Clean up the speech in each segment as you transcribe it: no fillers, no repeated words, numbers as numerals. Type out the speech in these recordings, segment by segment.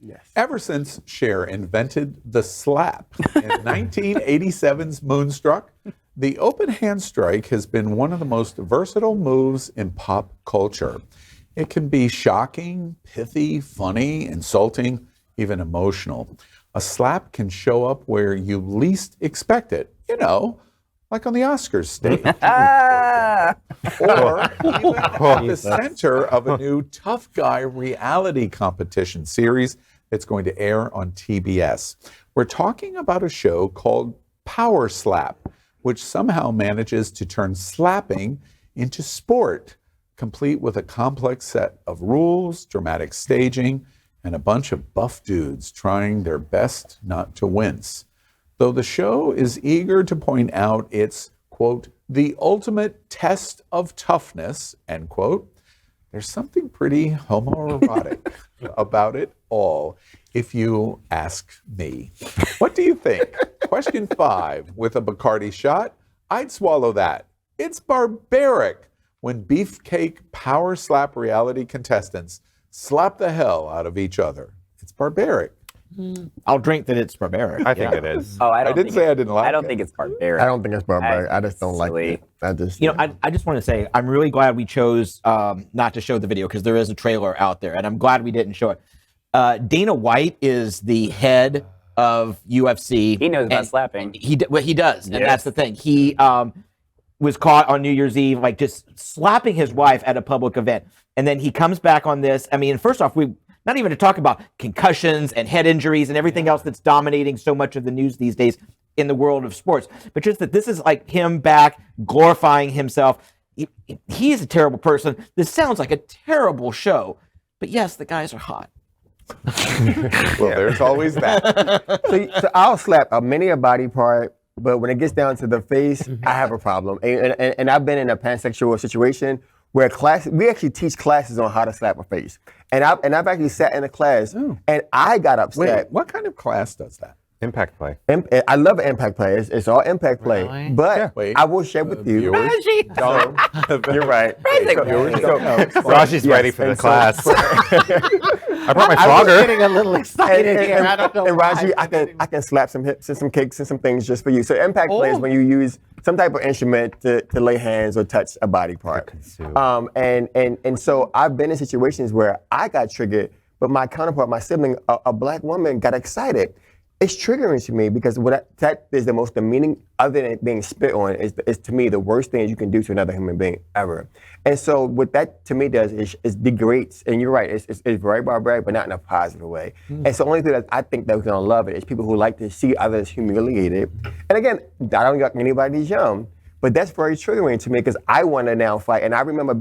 Yes. Ever since Cher invented the slap in 1987's Moonstruck, the open hand strike has been one of the most versatile moves in pop culture. It can be shocking, pithy, funny, insulting, even emotional. A slap can show up where you least expect it, like on the Oscars stage. Or even at the center of a new tough guy reality competition series that's going to air on TBS. We're talking about a show called Power Slap, which somehow manages to turn slapping into sport, complete with a complex set of rules, dramatic staging, and a bunch of buff dudes trying their best not to wince. Though the show is eager to point out it's, quote, the ultimate test of toughness, end quote, there's something pretty homoerotic about it all, if you ask me. What do you think? Question 5, with a Bacardi shot, I'd swallow that. It's barbaric when Beefcake power slap reality contestants slap the hell out of each other. It's barbaric. I'll drink that it's barbaric. I think it is. Oh, I didn't say I didn't like it. I don't think it's barbaric. I don't think it's barbaric. I just don't like silly. it. I just want to say I'm really glad we chose not to show the video because there is a trailer out there, and I'm glad we didn't show it. Dana White is the head of UFC. He knows about slapping. He does, and Yes. that's the thing. He was caught on New Year's Eve, like just slapping his wife at a public event, and then he comes back on this. I mean, first off, not even to talk about concussions and head injuries and everything else that's dominating so much of the news these days in the world of sports, but just that this is like him back glorifying himself. He is a terrible person. This sounds like a terrible show, but yes, the guys are hot. Well, there's always that. so I'll slap many a body part, but when it gets down to the face, I have a problem. And I've been in a pansexual situation where we actually teach classes on how to slap a face. And I've actually sat in a class and I got upset. Wait, what kind of class does that? Impact play. I love impact play. It's all impact play. Really? But Wait, I will share with you. viewers You're right. Viewers don't know. Raji's ready for the class. I brought my I was flogger. getting a little excited here. I don't know. And Raji, I can slap some hips and some kicks and some things just for you. So impact play is when you use some type of instrument to lay hands or touch a body part. And so I've been in situations where I got triggered, but my counterpart, my sibling, a black woman, got excited. It's triggering to me because that is the most demeaning, other than being spit on, is to me the worst thing you can do to another human being ever. And so what that to me does is degrades, and you're right, it's very barbaric, but not in a positive way. And so the only thing that I think that we're gonna love it is people who like to see others humiliated. And again, I don't got anybody's young, but that's very triggering to me because I want to now fight. And I remember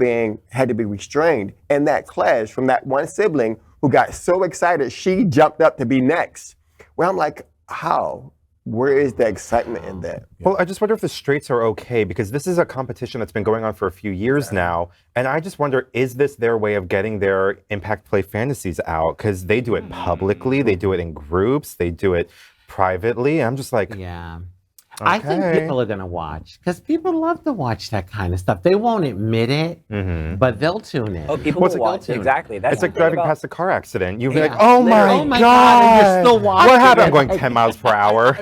had to be restrained in that class from that one sibling who got so excited she jumped up to be next. Where I'm like, how? Where is the excitement in that? Well, I just wonder if the straights are okay, because this is a competition that's been going on for a few years now. And I just wonder, is this their way of getting their impact play fantasies out? Because they do it publicly, they do it in groups, they do it privately. I'm just like, Yeah. I think people are going to watch because people love to watch that kind of stuff. They won't admit it, but they'll tune in. Oh, people will watch. Exactly. That's it's like driving past a car accident. You'd be like, Yeah. oh my God, and you're still watching. what happened? I'm going 10 miles per hour.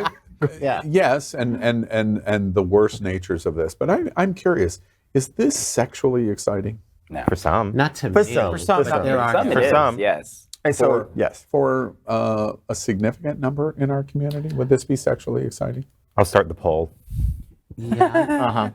Yeah. Yes, and the worst natures of this. But I'm curious, is this sexually exciting? No. For some. Not to For me. some. For some, For some. there are. Some it For is, some. yes. And so, yes. For a significant number in our community, would this be sexually exciting? I'll start the poll. Yeah.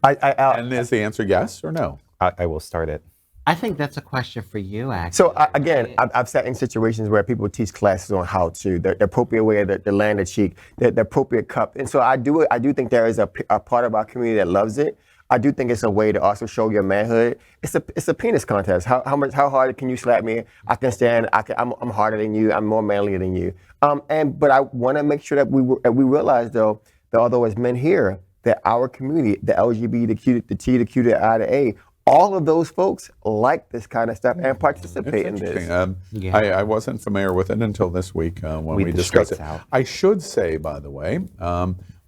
And is the answer yes or no? I will start it. I think that's a question for you, actually. So again, I've sat in situations where people teach classes on how to, the appropriate way to land a cheek, the appropriate cup. And so I do think there is a part of our community that loves it. I do think it's a way to also show your manhood. It's a penis contest. How hard can you slap me? I can stand. I'm harder than you. I'm more manly than you. But I want to make sure that we realize though that although as men here, that our community, the LGBT, the Q, the T, the Q, the I, the A, all of those folks like this kind of stuff and participate in this. I wasn't familiar with it until this week when we discussed it. I should say, by the way,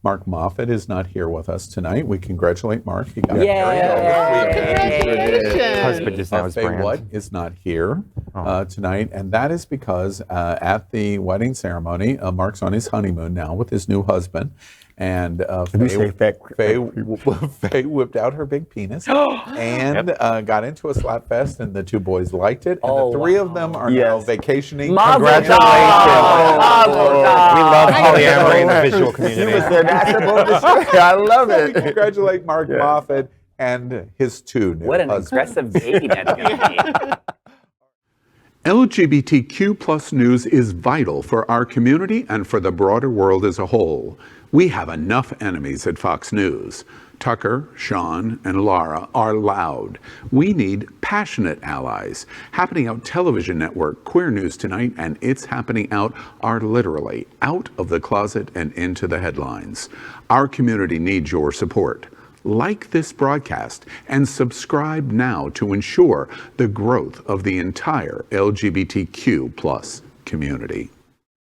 Mark Moffat is not here with us tonight. We congratulate Mark. He got Yay. married over the weekend. Husband is now his Faye brand. What is not here tonight, and that is because at the wedding ceremony, Mark's on his honeymoon now with his new husband, and Faye whipped out her big penis and got into a slap fest, and the two boys liked it, and the three of them are now vacationing. Congratulations! We love polyamory in the visual community. I love it. We congratulate Mark Moffat and his two new What an husbands. aggressive baby that's going to be. LGBTQ plus news is vital for our community and for the broader world as a whole. We have enough enemies at Fox News. Tucker, Sean, and Lara are loud. We need passionate allies. Happening Out Television Network, Queer News Tonight, and It's Happening Out are literally out of the closet and into the headlines. Our community needs your support. Like this broadcast and subscribe now to ensure the growth of the entire LGBTQ plus community.